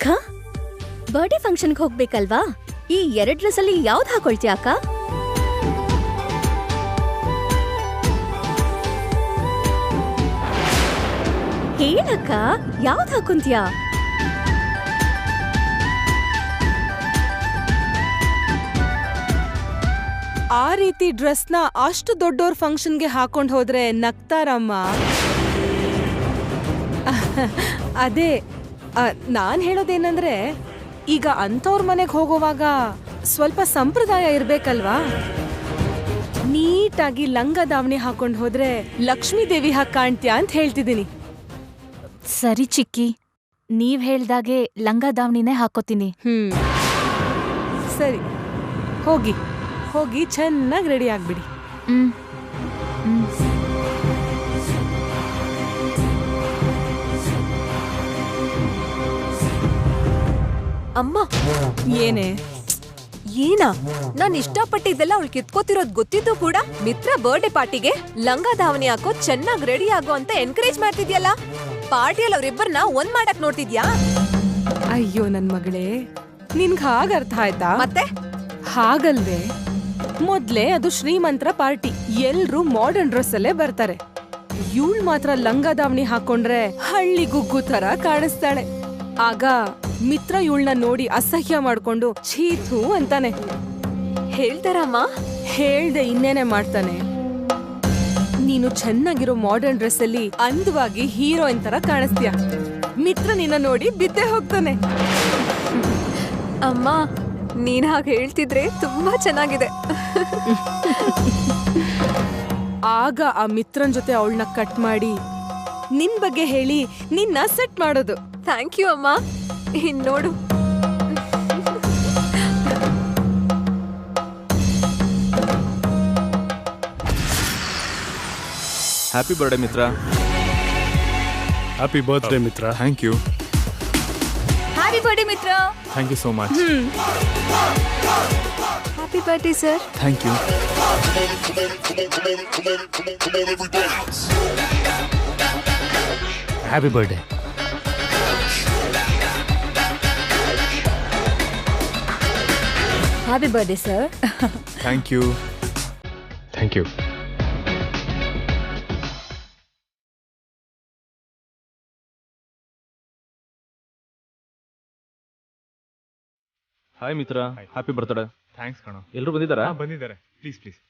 ಅಕ್ಕ, ಬರ್ಡೇ ಫಂಕ್ಷನ್ಗೆ ಹೋಗ್ಬೇಕಲ್ವಾ? ಈ 2 ಡ್ರೆಸ್ ಅಲ್ಲಿ ಯಾವ್ದು ಹಾಕೊಳ್ತೀಯ ಅಕ್ಕ? ಹೇಳಕ್ಕ, ಯಾವ್ದು ಹಾಕೊಂತೀಯ? ಆ ರೀತಿ ಡ್ರೆಸ್ನ ಅಷ್ಟು ದೊಡ್ಡೋರ್ ಫಂಕ್ಷನ್ಗೆ ಹಾಕೊಂಡ್ ಹೋದ್ರೆ ನಗ್ತಾರಮ್ಮ. ಅದೇ ನಾನ್ ಹೇಳೋದೇನಂದ್ರೆ, ಈಗ ಅಂಥವ್ರ ಮನೆಗೆ ಹೋಗೋವಾಗ ಸ್ವಲ್ಪ ಸಂಪ್ರದಾಯ ಇರ್ಬೇಕಲ್ವಾ? ನೀಟಾಗಿ ಲಂಗ ದಾವಣಿ ಹಾಕೊಂಡ್ ಹೋದ್ರೆ ಲಕ್ಷ್ಮೀ ದೇವಿ ಹಾಗೆ ಕಾಣ್ತೀಯ ಅಂತ ಹೇಳ್ತಿದ್ದೀನಿ. ಸರಿ ಚಿಕ್ಕಿ, ನೀವ್ ಹೇಳ್ದಾಗೆ ಲಂಗ ದಾವಣಿನೇ ಹಾಕೋತೀನಿ. ಸರಿ, ಹೋಗಿ ಹೋಗಿ ಚೆನ್ನಾಗಿ ರೆಡಿ ಆಗ್ಬಿಡಿ. ಅಮ್ಮ, ಏನೇ ಏನಾ? ನಾನ್ ಇಷ್ಟಪಟ್ಟಿದ್ದೆಲ್ಲ ಅವಳು ಕಿತ್ಕೋತಿರೋದ್ ಗೊತ್ತಿದ್ದು ಕೂಡ ಮಿತ್ರ ಬರ್ಡೇ ಪಾರ್ಟಿಗೆ ಲಂಗ ಧಾವಣಿ ಹಾಕೋ ಚೆನ್ನಾಗ್ ರೆಡಿ ಆಗೋ ಅಂತ ಎನ್ಕರೇಜ್ ಮಾಡ್ತಿದ್ಯಲ್ಲ. ಪಾರ್ಟಿಯಲ್ಲಿ ಅವ್ರಿಬ್ಬರನ್ನ ಒಂದ್ ಮಾಡಕ್ ನೋಡ್ತಿದ್ಯಾ? ಅಯ್ಯೋ ನನ್ ಮಗಳೇ, ನಿನ್ಗ್ ಹಾಗ ಅರ್ಥ ಆಯ್ತಾ? ಮತ್ತೆ ಹಾಗಲ್ವೇ, ಮೊದ್ಲೇ ಅದು ಶ್ರೀಮಂತರ ಪಾರ್ಟಿ, ಎಲ್ರೂ ಮಾಡರ್ನ್ ಡ್ರೆಸ್ ಅಲ್ಲೇ ಬರ್ತಾರೆ. ಇವಳು ಮಾತ್ರ ಲಂಗ ದಾವಣಿ ಹಾಕೊಂಡ್ರೆ ಹಳ್ಳಿ ಗುಗ್ಗು ತರ ಕಾಣಿಸ್ತಾಳೆ. ಆಗ ಮಿತ್ರ ಇವಳನ್ನ ನೋಡಿ ಅಸಹ್ಯ ಮಾಡ್ಕೊಂಡು ಛೀಥು ಅಂತಾನೆ. ಹೇಳ್ತಾರಮ್ಮ? ಹೇಳ್ದೆ ಇನ್ನೇನೆ ಮಾಡ್ತಾನೆ. ನೀನು ಚೆನ್ನಾಗಿರೋ ಮಾಡರ್ನ್ ಡ್ರೆಸ್ ಅಲ್ಲಿ ಅಂದವಾಗಿ ಹೀರೋಯಿನ್ ತರ ಕಾಣಿಸ್ತೀಯ. ಮಿತ್ರ ನಿನ್ನ ನೋಡಿ ಬಿದ್ದೆ ಹೋಗ್ತಾನೆ. ಅಮ್ಮ, ನೀನ್ ಹಾಗೆ ಹೇಳ್ತಿದ್ರೆ ತುಂಬಾ ಚೆನ್ನಾಗಿದೆ. ಆಗ ಆ ಮಿತ್ರನ್ ಜೊತೆ ಅವಳನ್ನ ಕಟ್ ಮಾಡಿ ನಿನ್ ಬಗ್ಗೆ ಹೇಳಿ ನಿನ್ನ ಸೆಟ್ ಮಾಡೋದು. ಥ್ಯಾಂಕ್ ಯು ಅಮ್ಮ. ಇನ್ ನೋಡು, ಹ್ಯಾಪಿ ಬರ್ಡೇ ಮಿತ್ರ. ಹ್ಯಾಪಿ ಬರ್ತ್ಡೇ ಮಿತ್ರ. Thank you. ಹ್ಯಾಪಿ ಬರ್ಡೇ ಮಿತ್ರ. Thank you so much. Happy birthday sir. Thank you. Happy birthday. Happy birthday sir. Thank you. Thank you. Hi ಮಿತ್ರ, ಹ್ಯಾಪಿ ಬರ್ತ್ಡೇ. ಥ್ಯಾಂಕ್ಸ್ ಕಣೋ. ಎಲ್ಲರೂ ಬಂದಿದ್ದಾರಾ? ಬಂದಿದ್ದಾರೆ. Please please.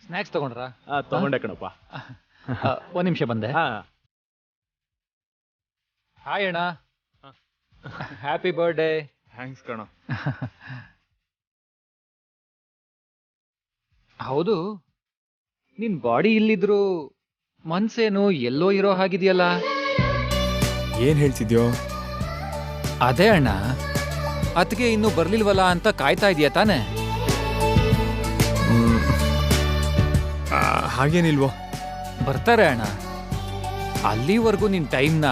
ಸ್ನ್ಯಾಕ್ಸ್ ತಗೊಂಡ್ರಾ? ತಗೊಂಡೆ ಕಣಪ್ಪ. ಒಂದ್ ನಿಮಿಷ ಬಂದೆ. ಹಾಯ್ ಅಣ್ಣ, ಹ್ಯಾಪಿ ಬರ್ಡೇ. ಥ್ಯಾಂಕ್ಸ್ ಕಣೋ. ಹೌದು, ನಿನ್ ಬಾಡಿ ಇಲ್ಲಿದ್ರು ಮನ್ಸೇನು ಎಲ್ಲೋ ಇರೋ ಹಾಗಿದೆಯಲ್ಲ. ಏನ್ ಹೇಳ್ತಿದ್ಯೋ? ಅದೇ ಅಣ್ಣ, ಅತ್ಗೆ ಇನ್ನೂ ಬರ್ಲಿಲ್ವಲ್ಲ ಅಂತ ಕಾಯ್ತಾ ಇದೀಯ ತಾನೆ? ಹಾಗೇನಿಲ್ವೋ. ಬರ್ತಾರೆ ಅಣ್ಣ. ಅಲ್ಲಿವರೆಗೂ ನಿನ್ ಟೈಮ್ನ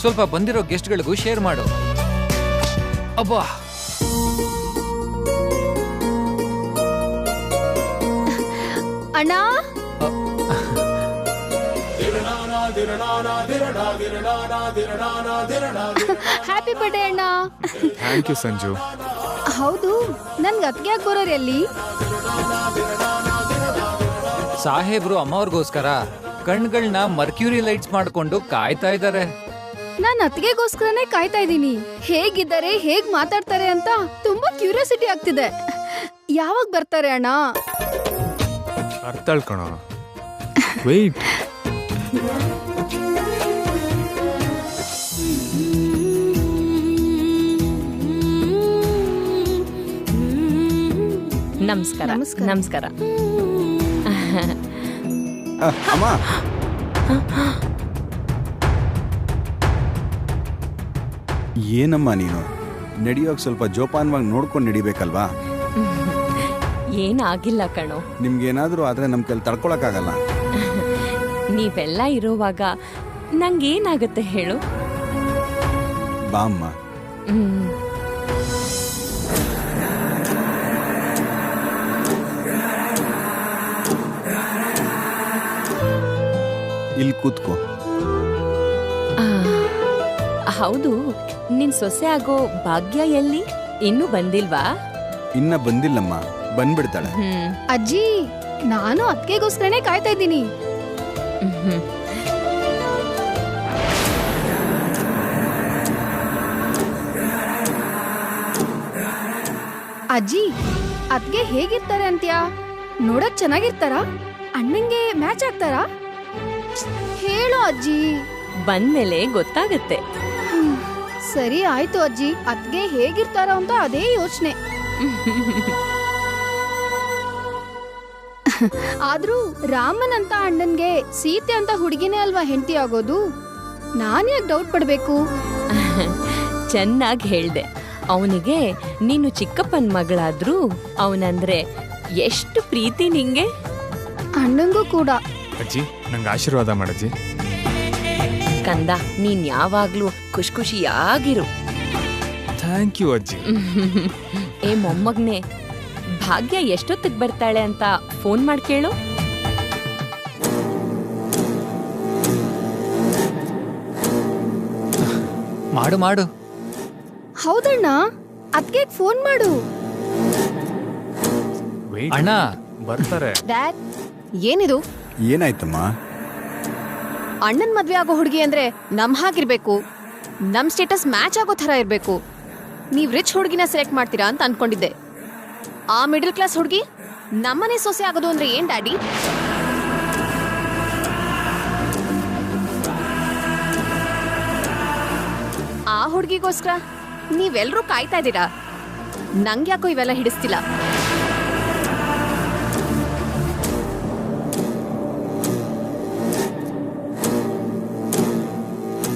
ಸ್ವಲ್ಪ ಬಂದಿರೋ ಗೆಸ್ಟ್ಗಳಿಗೂ ಶೇರ್ ಮಾಡು. ಅಬ್ಬಾ, ಅಣ್ಣ, ಹ್ಯಾಪಿ ಬರ್ಡೇ ಅಣ್ಣ. Thank you Sanju. ಹೌದು, ನನ್ಗೆ ಅತ್ಗೆ ಹಾಕೋರು ಎಲ್ಲಿ? ಸಾಹೇಬ್ರು ಅಮ್ಮವ್ರಿಗೋಸ್ಕರ ಕಣ್ಗಳನ್ನ ಮರ್ಕ್ಯೂರಿ ಲೈಟ್ಸ್ ಮಾಡ್ಕೊಂಡು ಕಾಯ್ತಾ ಇದ್ದಾರೆ. ನಾನ್ ಅತ್ಗೆಗೋಸ್ಕರನೇ ಕಾಯ್ತಾ ಇದ್ದೀನಿ. ಹೇಗಿದ್ದಾರೆ, ಹೇಗ್ ಮಾತಾಡ್ತಾರೆ ಅಂತ ತುಂಬಾ ಕ್ಯೂರಿಯಾಸಿಟಿ ಆಗ್ತಿದೆ. ಯಾವಾಗ ಬರ್ತಾರೆ ಅಣ್ಣ? ಅರ್ಥಳ್ ಕಣೋ. ವೇಟ್. ನಮಸ್ಕಾರ. ನಮಸ್ಕಾರ. ಅಮ್ಮ, ಏನಮ್ಮ ನೀನು? ನಡೆಯೋಕ್ ಸ್ವಲ್ಪ ಜೋಪಾನವಾಗಿ ನೋಡ್ಕೊಂಡು ನಡಿಬೇಕಲ್ವಾ? ಏನಾಗಿಲ್ಲ ಕಣೋ. ನಿಮ್ಗೇನಾದ್ರೂ ಆದ್ರೆ ನಮ್ ಕೈಲಿ ತಡ್ಕೊಳಕ್ಕಾಗಲ್ಲ. ನೀವೆಲ್ಲ ಇರೋವಾಗ ನಂಗೇನಾಗತ್ತೆ ಹೇಳು? ಬಾ ಅಮ್ಮ. ಇಲ್ಲಿ ಕೂತ್ಕೋ. ಹೌದು, ನಿನ್ ಸೊಸೆ ಆಗೋ ಭಾಗ್ಯ ಎಲ್ಲಿ? ಇನ್ನೂ ಬಂದಿಲ್ವಾ? ಇನ್ನ ಬಂದಿಲ್ಲಮ್ಮ, ಬಂದ್ಬಿಡ್ತಾಳೆ. ಅಜ್ಜಿ, ನಾನು ಅತ್ಗೆಗೋಸ್ಕರನೇ ಕಾಯ್ತಾ ಇದ್ದೀನಿ. ಅಜ್ಜಿ, ಅತ್ಗೆ ಹೇಗಿರ್ತಾರೆ ಅಂತ್ಯಾ? ನೋಡಕ್ ಚೆನ್ನಾಗಿರ್ತಾರ? ಅಣ್ಣಂಗೆ ಮ್ಯಾಚ್ ಆಗ್ತಾರಾ? ಹೇಳು ಅಜ್ಜಿ. ಬಂದ್ಮೇಲೆ ಗೊತ್ತಾಗತ್ತೆ. ಸರಿ ಆಯ್ತು ಅಜ್ಜಿ, ಅತ್ಗೆ ಹೇಗಿರ್ತಾರ ಅಂತ ಅದೇ ಯೋಚನೆ. ಆದ್ರೂ ರಾಮನ್ ಅಂತ ಅಣ್ಣನ್ಗೆ ಸೀತೆ ಅಂತ ಹುಡುಗಿನೇ ಅಲ್ವಾ ಹೆಂಡತಿ ಆಗೋದು? ನಾನ್ ಯಾಕೆ ಡೌಟ್ ಪಡ್ಬೇಕು? ಚೆನ್ನಾಗಿ ಹೇಳ್ದೆ. ಅವನಿಗೆ ನೀನು ಚಿಕ್ಕಪ್ಪನ ಮಗಳಾದ್ರೂ ಅವನಂದ್ರೆ ಎಷ್ಟು ಪ್ರೀತಿ ನಿಂಗೆ. ಅಣ್ಣಂಗೂ ಕೂಡ. ಅಜ್ಜಿ, ನಂಗೆ ಆಶೀರ್ವಾದ ಮಾಡಜ್ಜಿ. ಕಂದ, ನೀನ್ ಯಾವಾಗ್ಲೂ ಖುಷಿಯಾಗಿರು. ಥ್ಯಾಂಕ್ ಯು ಅಜ್ಜಿ. ಏ ಮೊಮ್ಮಗ್ನೆ, ಭಾಗ್ಯ ಎಷ್ಟೊತ್ತಿಗೆ ಬರ್ತಾಳೆ ಅಂತ ಫೋನ್ ಮಾಡಿ ಕೇಳು. ಮಾಡು ಮಾಡು. ಹೌದಣ್ಣ, ಅತ್ಗೆ ಫೋನ್ ಮಾಡು. ವೇಟ್, ಅಣ್ಣ ಬರ್ತಾರೆ. ಡ್ಯಾಡ್, ಏನಿದು? ಏನಾಯ್ತಮ್ಮ? ಅಣ್ಣನ್ ಮದ್ವೆ ಆಗೋ ಹುಡುಗಿ ಅಂದ್ರೆ ನಮ್ ಹಾಗಿರ್ಬೇಕು, ನಮ್ ಸ್ಟೇಟಸ್ ಮ್ಯಾಚ್ ಆಗೋ ತರ ಇರ್ಬೇಕು. ನೀವ್ ರಿಚ್ ಹುಡುಗಿನ ಸೆಲೆಕ್ಟ್ ಮಾಡ್ತೀರಾ ಅಂತ ಅನ್ಕೊಂಡಿದ್ದೆ. ಆ ಮಿಡಲ್ ಕ್ಲಾಸ್ ಹುಡುಗಿ ನಮ್ಮನೆ ಸೊಸೆ ಆಗೋದು ಅಂದ್ರೆ ಏನ್ ಡ್ಯಾಡಿ? ಆ ಹುಡುಗಿಗೋಸ್ಕರ ನೀವೆಲ್ರೂ ಕಾಯ್ತಾ ಇದ್ದೀರಾ. ನಂಗ್ಯಾಕೋ ಇವೆಲ್ಲ ಹಿಡಿಸ್ತಿಲ್ಲ.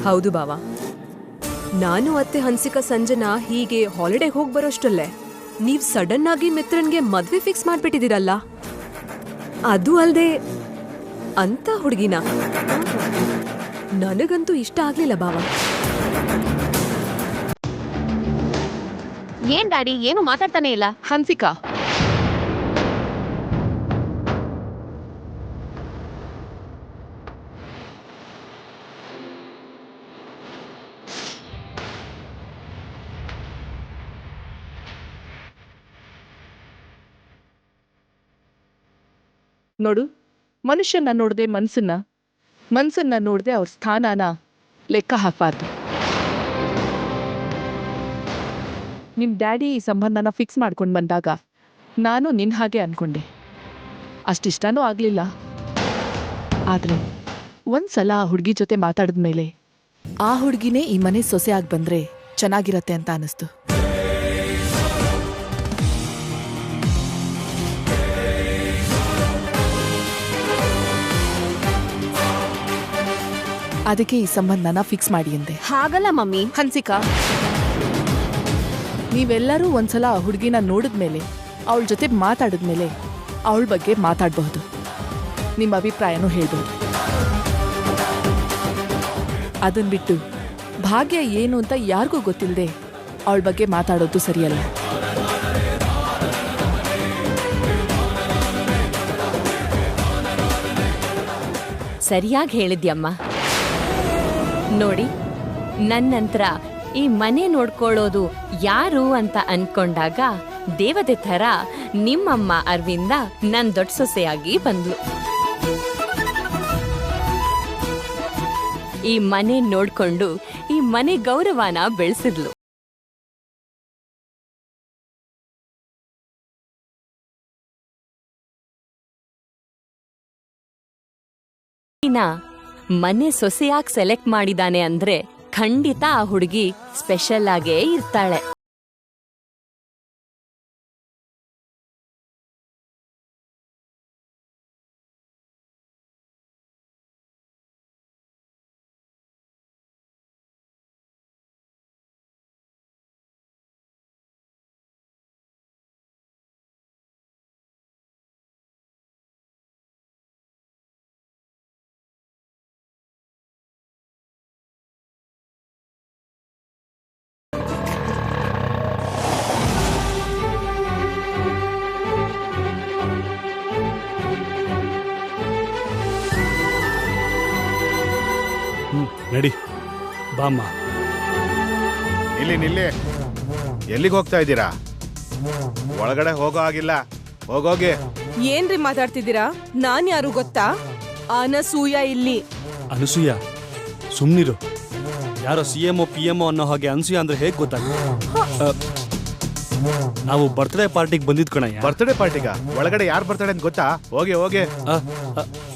ಹೌದು ಬಾವ, ನಾನು ಅತ್ತೆ ಹನ್ಸಿಕಾ ಸಂಜನಾ ಹೀಗೆ ಹಾಲಿಡೇಗೆ ಹೋಗಿ ಬರೋಷ್ಟಲ್ಲೇ ನೀವ್ ಸಡನ್ ಆಗಿ ಮಿತ್ರನ್ಗೆ ಮದ್ವೆ ಫಿಕ್ಸ್ ಮಾಡ್ಬಿಟ್ಟಿದ್ದೀರಲ್ಲ. ಅದು ಅಲ್ದೆ ಅಂತ ಹುಡುಗಿನ ನನಗಂತೂ ಇಷ್ಟ ಆಗ್ಲಿಲ್ಲ ಬಾವ. ಏನ್ ಡ್ಯಾಡಿ, ಏನು ಮಾತಾಡ್ತಾನೆ ಇಲ್ಲ? ಹನ್ಸಿಕಾ, ನೋಡು, ಮನುಷ್ಯನ ನೋಡದೆ ಮನ್ಸನ್ನ ನೋಡದೆ ಅವ್ರ ಸ್ಥಾನನ ಲೆಕ್ಕ ಹಾಕಬಾರ್ದು. ನಿಮ್ ಡ್ಯಾಡಿ ಈ ಸಂಬಂಧನ ಫಿಕ್ಸ್ ಮಾಡ್ಕೊಂಡು ಬಂದಾಗ ನಾನು ನಿನ್ ಹಾಗೆ ಅನ್ಕೊಂಡೆ. ಅಷ್ಟಿಷ್ಟನೂ ಆಗ್ಲಿಲ್ಲ. ಆದ್ರೆ ಒಂದ್ಸಲ ಆ ಹುಡುಗಿ ಜೊತೆ ಮಾತಾಡಿದ್ಮೇಲೆ ಆ ಹುಡುಗಿನೇ ಈ ಮನೆ ಸೊಸೆ ಆಗಿ ಬಂದ್ರೆ ಚೆನ್ನಾಗಿರತ್ತೆ ಅಂತ ಅನಿಸ್ತು. ಅದಕ್ಕೆ ಈ ಸಂಬಂಧನ ಫಿಕ್ಸ್ ಮಾಡಿ ಅಂದೆ. ಹಾಗಲ್ಲ ಮಮ್ಮಿ. ಹನ್ಸಿಕಾ, ನೀವೆಲ್ಲರೂ ಒಂದ್ಸಲ ಆ ಹುಡುಗಿನ ನೋಡಿದ್ಮೇಲೆ, ಅವಳ ಜೊತೆ ಮಾತಾಡಿದ್ಮೇಲೆ ಅವಳ ಬಗ್ಗೆ ಮಾತಾಡಬಹುದು, ನಿಮ್ಮ ಅಭಿಪ್ರಾಯನೂ ಹೇಳ್ಬೋದು. ಅದನ್ ಬಿಟ್ಟು ಭಾಗ್ಯ ಏನು ಅಂತ ಯಾರಿಗೂ ಗೊತ್ತಿಲ್ಲದೆ ಅವಳ ಬಗ್ಗೆ ಮಾತಾಡೋದು ಸರಿಯಲ್ಲ. ಸರಿಯಾಗಿ ಹೇಳಿದ್ಯಮ್ಮ. ನೋಡಿ, ನನ್ನಂತರ ಈ ಮನೆ ನೋಡ್ಕೊಳ್ಳೋದು ಯಾರು ಅಂತ ಅನ್ಕೊಂಡಾಗ ದೇವತೆ ಥರ ನಿಮ್ಮಮ್ಮ ಅರವಿಂದ ನನ್ ದೊಡ್ಡ ಸೊಸೆಯಾಗಿ ಬಂದ್ಲು. ಈ ಮನೆ ನೋಡ್ಕೊಂಡು ಈ ಮನೆ ಗೌರವನ ಬೆಳೆಸಿದ್ಲು. ಮನೆ ಸೊಸೆಯಾಗಿ ಸೆಲೆಕ್ಟ್ ಮಾಡಿದಾನೆ ಅಂದ್ರೆ ಖಂಡಿತ ಆ ಹುಡುಗಿ ಸ್ಪೆಷಲ್ ಆಗೇ ಇರ್ತಾಳೆ. ನಡಿ ಬಾಮ್ಮ. ನಿಲ್ಲಿ ಎಲ್ಲಿಗೆ ಹೋಗ್ತಾ ಇದ್ದೀರಾ? ಒಳಗಡೆ ಹೋಗೋ ಆಗಿಲ್ಲ, ಹೋಗೋಗಿ. ಏನ್ರಿ ಮಾತಾಡ್ತಿದ್ದೀರಾ? ನಾನ್ ಯಾರು ಗೊತ್ತಾ? ಅನಸೂಯ ಇಲ್ಲಿ. ಅನಸೂಯ, ಸುಮ್ನಿರು. ಯಾರೋ CMO PMO ಅನ್ನೋ ಹಾಗೆ ಅನಸೂಯ ಅಂದ್ರೆ ಹೇಗ್ ಗೊತ್ತಾಗ? ನಾವು ಬರ್ತ್ಡೇ ಪಾರ್ಟಿಗೆ ಬಂದಿದ್ ಕಣಯ್ಯ. ಬರ್ತ್ಡೇ ಪಾರ್ಟಿಗ? ಒಳಗಡೆ ಯಾರು ಬರ್ತಾಳೆ ಅಂತ ಗೊತ್ತಾ? ಹೋಗಿ.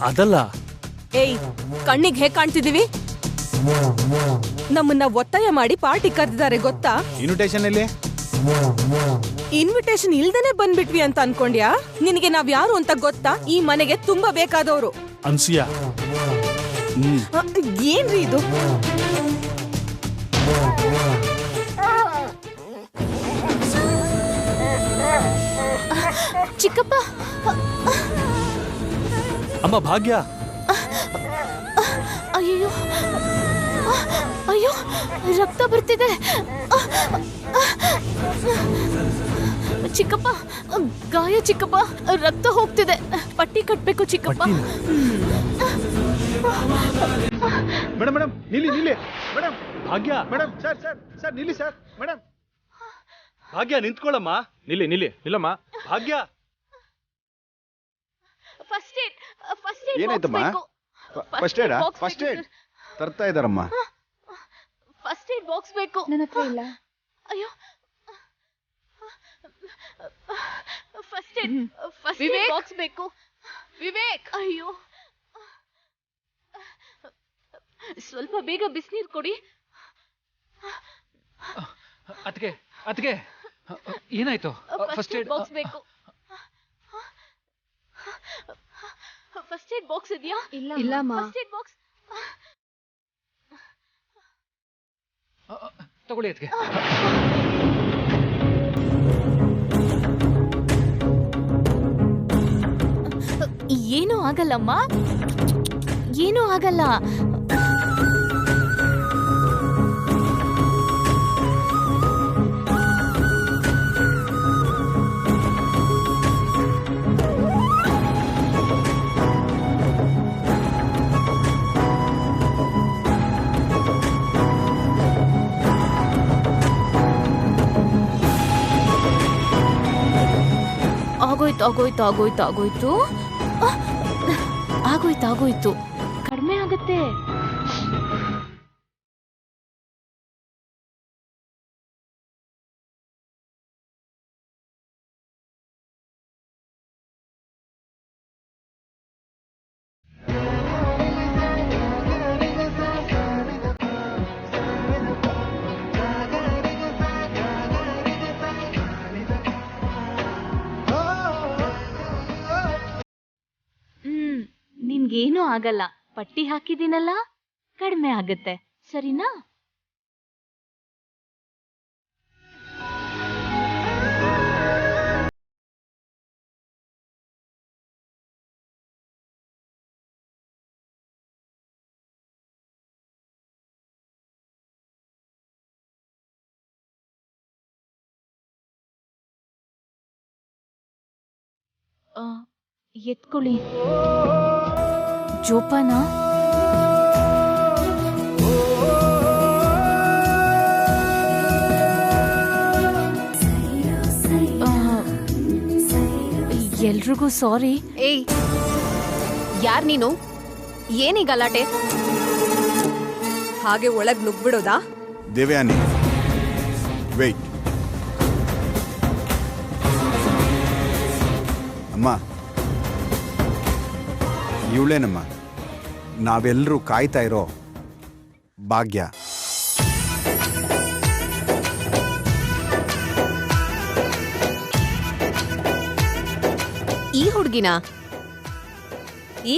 ಅದಲ್ಲ. ಏಯ್, ಕಣ್ಣಿಗೆ ಹೇಗ್ ಕಾಣ್ತಿದೀವಿ? ನಮ್ಮನ್ನ ಒತ್ತಾಯ ಮಾಡಿ ಪಾರ್ಟಿ ಕರೆದಿದ್ದಾರೆ ಗೊತ್ತಾ? ಇನ್ವಿಟೇಷನ್ ಎಲ್ಲಿ? ಇನ್ವಿಟೇಷನ್ ಇಲ್ದೇನೆ ಬಂದ್ಬಿಟ್ವಿ ಅಂತ ಅನ್ಕೊಂಡ್ಯಾ? ನಿನಗೆ ನಾವ್ ಯಾರು ಅಂತ ಗೊತ್ತಾ? ಈ ಮನೆಗೆ ತುಂಬಾ ಬೇಕಾದವರು. ಅನಸೂಯ, ಏನ್ರಿ ಇದು? ಚಿಕ್ಕಪ್ಪ, ಅಮ್ಮ ಭಾಗ್ಯ. ಅಯ್ಯೋ ಅಯ್ಯೋ, ರಕ್ತ ಬರ್ತಿದೆ. ಚಿಕ್ಕಪ್ಪ, ಗಾಯ ಚಿಕ್ಕಪ್ಪ, ರಕ್ತ ಹೋಗ್ತಿದೆ. ಪಟ್ಟಿ ಕಟ್ಬೇಕು ಚಿಕ್ಕಪ್ಪ. ಮೇಡಮ್ ನಿಲ್ಲಿ ಮೇಡಮ್. ಭಾಗ್ಯ, ಮೇಡಮ್ ಸರ್ ನಿಲ್ಲಿ ಸರ್. ಮೇಡಮ್ ಭಾಗ್ಯ ನಿಂತ್ಕೊಳ್ಳಮ್ಮ. ನಿಲ್ಲಮ್ಮ. ಭಾಗ್ಯ, ಫಸ್ಟ್ ಏಡ್ ಏನಾಯ್ತಮ್ಮ? ಫಸ್ಟ್ ಏಡ್ ತರ್ತಾ ಇದಾರಮ್ಮ. ಫಸ್ಟ್ ಏಡ್ ಬಾಕ್ಸ್ ಬೇಕು. ನನ್ನ ಹತ್ರ ಇಲ್ಲ. ಅಯ್ಯೋ, ಫಸ್ಟ್ ಏಡ್ ಬಾಕ್ಸ್ ಬೇಕು. ವಿವೇಕ್, ಅಯ್ಯೋ, ಸ್ವಲ್ಪ ಬೇಗ ಬಿಸಿನೀರು ಕೊಡಿ. ಅದಕ್ಕೆ ಏನಾಯ್ತು? ಫಸ್ಟ್ ಏಡ್ ಬಾಕ್ಸ್ ಬೇಕು. ಫಸ್ಟ್ ಏಡ್ ಬಾಕ್ಸ್ ಇದೆಯಾ? ಇಲ್ಲಮ್ಮ. ಫಸ್ಟ್ ಏಡ್ ಬಾಕ್ಸ್ ತಗೊಳ್ಳಿ. ಅದಕ್ಕೆ ಏನೂ ಆಗಲ್ಲಮ್ಮ, ಏನೂ ಆಗಲ್ಲ. ಆಗೋಯ್ತು. ಕಡಿಮೆ ಆಗತ್ತೆ. ನಿನ್ಗೇನೂ ಆಗಲ್ಲ. ಪಟ್ಟಿ ಹಾಕಿದೀನಲ್ಲ, ಕಡಿಮೆ ಆಗತ್ತೆ. ಸರಿನಾ? ಎತ್ಕೊಳ್ಳಿ. ಜೋಪಾನ. ಎಲ್ರಿಗೂ ಸಾರಿ. ಏಯ್, ಯಾರ್ ನೀನು? ಏನೀ ಗಲಾಟೆ? ಹಾಗೆ ಒಳಗ್ ನುಗ್ಬಿಡೋದಾ? ದೇವ್ಯಾನಿ, ವೇಟ್. ಅಮ್ಮ, ಇವಳೇನಮ್ಮ ನಾವೆಲ್ಲರೂ ಕಾಯ್ತಾ ಇರೋ ಭಾಗ್ಯ. ಈ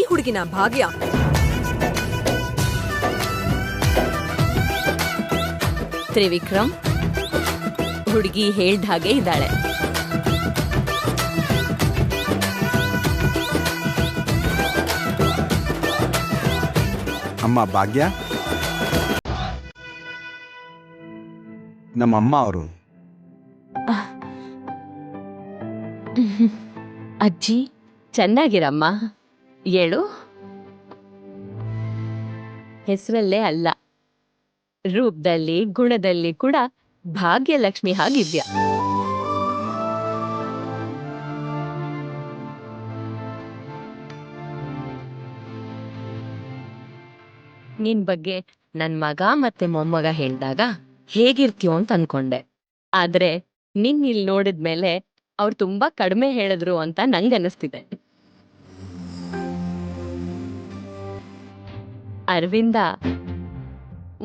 ಹುಡುಗಿನ ಭಾಗ್ಯ? ತ್ರಿವಿಕ್ರಮ್, ಹುಡುಗಿ ಹೇಳ್ದ ಹಾಗೆ ಇದ್ದಾಳೆ. ಅಮ್ಮ ಭಾಗ್ಯ, ನಮ್ಮಮ್ಮ ಅವರು. ಅಜ್ಜಿ, ಚೆನ್ನಾಗಿರಮ್ಮ. ಹೇಳು. ಹೆಸರಲ್ಲೇ ಅಲ್ಲ, ರೂಪದಲ್ಲಿ ಗುಣದಲ್ಲಿ ಕೂಡ ಭಾಗ್ಯಲಕ್ಷ್ಮಿ ಹಾಗಿದ್ಯಾ. ನಿನ್ ಬಗ್ಗೆ ನನ್ ಮಗ ಮತ್ತೆ ಮೊಮ್ಮಗ ಹೇಳ್ದಾಗ ಹೇಗಿರ್ತೀಯೋ ಅಂತ ಅನ್ಕೊಂಡೆ. ಆದ್ರೆ ನಿನ್ ಇಲ್ಲಿ ನೋಡಿದ್ಮೇಲೆ ಅವ್ರು ತುಂಬಾ ಕಡಿಮೆ ಹೇಳಿದ್ರು ಅಂತ ನಂಗನ್ನಿಸ್ತಿದೆ. ಅರವಿಂದ,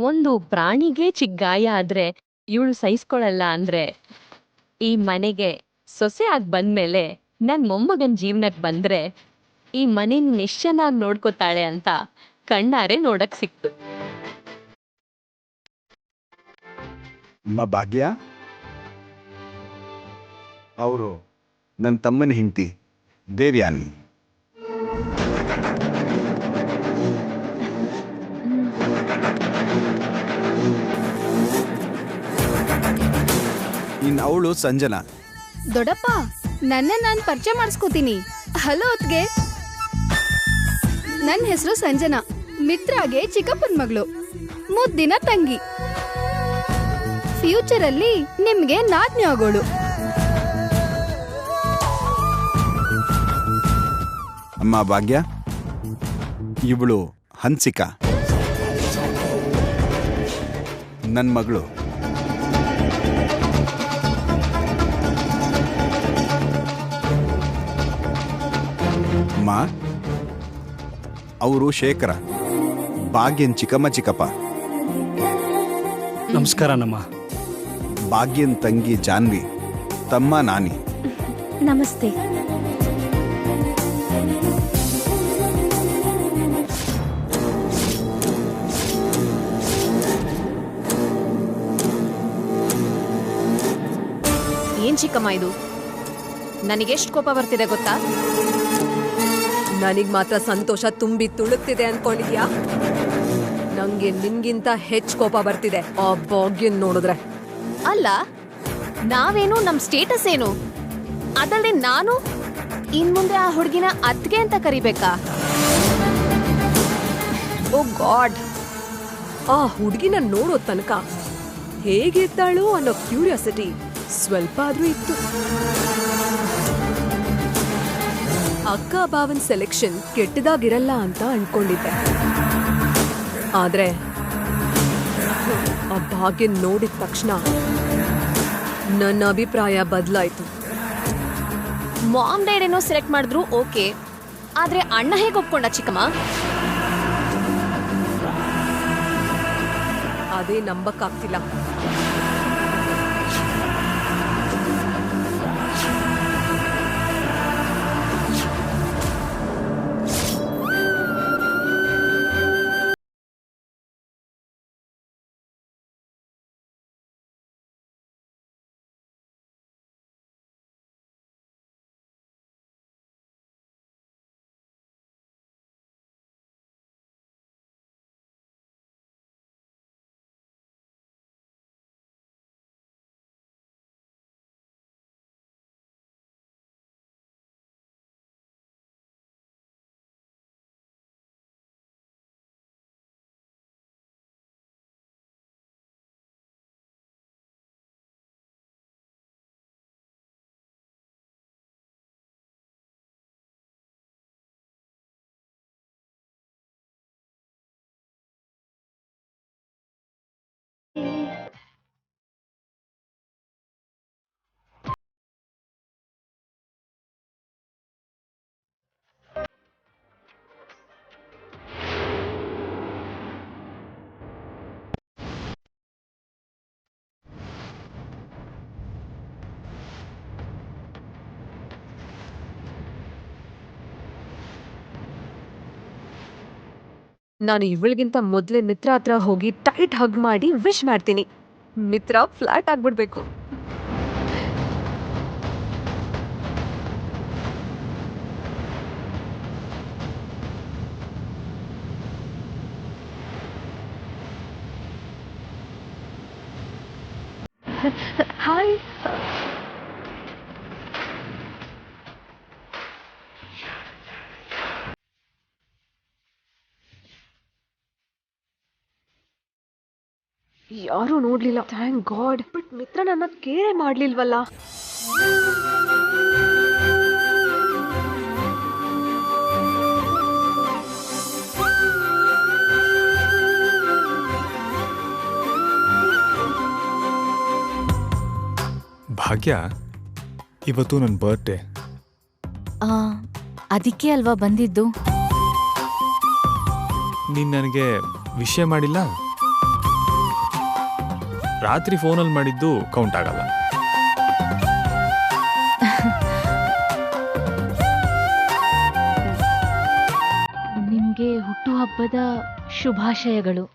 ಒಂದು ಪ್ರಾಣಿಗೆ ಚಿಕ್ಕ ಆದ್ರೆ ಇವಳು ಸಹಿಸ್ಕೊಳಲ್ಲ ಅಂದ್ರೆ ಈ ಮನೆಗೆ ಸೊಸೆ ಆಗಿ ಬಂದ್ಮೇಲೆ ನನ್ ಮೊಮ್ಮಗನ್ ಜೀವನಕ್ಕೆ ಬಂದ್ರೆ ಈ ಮನೇನ ಎಷ್ಟ್ ಚೆನ್ನಾಗಿ ನೋಡ್ಕೋತಾಳೆ ಅಂತ ಕಣ್ಣಾರೆ ನೋಡಕ್ ಸಿಕ್ತು. ಭಾಗ್ಯ ಅವರು ನನ್ನ ತಮ್ಮನ ಹೆಂಡತಿ ದೇವ್ಯಾನಿ. ಇನ್ನು ಅವಳು ಸಂಜನಾ. ದೊಡ್ಡಪ್ಪ, ನಾನ್ ಪರಿಚಯ ಮಾಡಿಸ್ಕೋತೀನಿ. ಹಲೋ ಅತ್ಗೆ, ನನ್ನ ಹೆಸರು ಸಂಜನಾ, ಮಿತ್ರಾಗೆ ಚಿಕ್ಕಪ್ಪನ ಮಗಳು, ಮುದ್ದಿನ ತಂಗಿ. ಫ್ಯೂಚರ್ ಅಲ್ಲಿ ನಿಮ್ಗೆ ನಾದ್ನಿ ಆಗೋಳು. ಅಮ್ಮ ಭಾಗ್ಯ, ಇವಳು ಹನ್ಸಿಕಾ, ನನ್ನ ಮಗಳು. ಅಮ್ಮ, ಅವರು ಶೇಖರ, ಭಾಗ್ಯನ್ ಚಿಕ್ಕಮ್ಮ ಚಿಕ್ಕಪ್ಪ. ನಮಸ್ಕಾರ ನಮ್ಮ ಭಾಗ್ಯನ್ ತಂಗಿ ಜಾನ್ವಿ, ತಮ್ಮ ನಾನಿ. ನಮಸ್ತೆ. ಏನ್ ಚಿಕ್ಕಮ್ಮ ಇದು? ನನಗೆಷ್ಟು ಕೋಪ ಬರ್ತಿದೆ ಗೊತ್ತಾ? ನನಗ್ ಮಾತ್ರ ಸಂತೋಷ ತುಂಬಿ ತುಳುಕ್ತಿದೆ ಅನ್ಕೊಂಡಿದ್ಯಾ? ನಂಗೆ ನಿನ್ಗಿಂತ ಹೆಚ್ಚು ಕೋಪ ಬರ್ತಿದೆ ಆ ಭಾಗ್ಯನ್ ನೋಡಿದ್ರೆ. ಅಲ್ಲ, ನಾವೇನು ನಮ್ ಸ್ಟೇಟಸ್ ಏನು? ಅದಲ್ಲದೆ ನಾನು ಇನ್ ಮುಂದೆ ಆ ಹುಡುಗಿನ ಅತ್ಗೆ ಅಂತ ಕರಿಬೇಕಾ? ಓ ಗಾಡ್, ಆ ಹುಡುಗಿನ ನೋಡೋ ತನಕ ಹೇಗಿರ್ತಾಳು ಅನ್ನೋ ಕ್ಯೂರಿಯಾಸಿಟಿ ಸ್ವಲ್ಪ ಆದ್ರೂ ಇತ್ತು. ಅಕ್ಕ ಬಾವನ್ ಸೆಲೆಕ್ಷನ್ ಕೆಟ್ಟದಾಗಿರಲ್ಲ ಅಂತ ಅನ್ಕೊಂಡಿದ್ದೆ. ಆದ್ರೆ ಆ ಭಾಗ್ಯನ್ ನೋಡಿದ ತಕ್ಷಣ ನನ್ನ ಅಭಿಪ್ರಾಯ ಬದಲಾಯ್ತು. ಮಾಮ್ ಡ್ಯಾಡ್ ಏನೋ ಸೆಲೆಕ್ಟ್ ಮಾಡಿದ್ರು ಓಕೆ, ಆದ್ರೆ ಅಣ್ಣ ಹೇಗೆ ಒಪ್ಕೊಂಡ ಚಿಕ್ಕಮ್ಮ? ಅದೇ ನಂಬಕ್ಕಾಗ್ತಿಲ್ಲ. ನಾನು ಇವಳಿಗಿಂತ ಮೊದಲೇ ಮಿತ್ರ ಹತ್ರ ಹೋಗಿ ಟೈಟ್ ಹಗ್ ಮಾಡಿ ವಿಶ್ ಮಾಡ್ತೀನಿ. ಮಿತ್ರ ಫ್ಲಾಟ್ ಆಗ್ಬಿಡ್ಬೇಕು. ಹಾಯ್. ಯಾರೂ ನೋಡ್ಲಿಲ್ಲ, ಥ್ಯಾಂಕ್ ಗಾಡ್. ಬಟ್ ಮಿತ್ರ ನನ್ನ ಕೇರೆ ಮಾಡ್ಲಿಲ್ವಲ್ಲ. ಭಾಗ್ಯ, ಇವತ್ತು ನನ್ನ ಬರ್ತ್ಡೇ. ಅದಕ್ಕೆ ಅಲ್ವಾ ಬಂದಿದ್ದು? ನೀನು ನನಗೆ ವಿಷಯ ಮಾಡಿಲ್ಲ. ರಾತ್ರಿ ಫೋನಲ್ಲಿ ಮಾಡಿದ್ದು ಕೌಂಟ್ ಆಗಲ್ಲ. ನಿಮ್ಗೆ ಹುಟ್ಟುಹಬ್ಬದ ಶುಭಾಶಯಗಳು.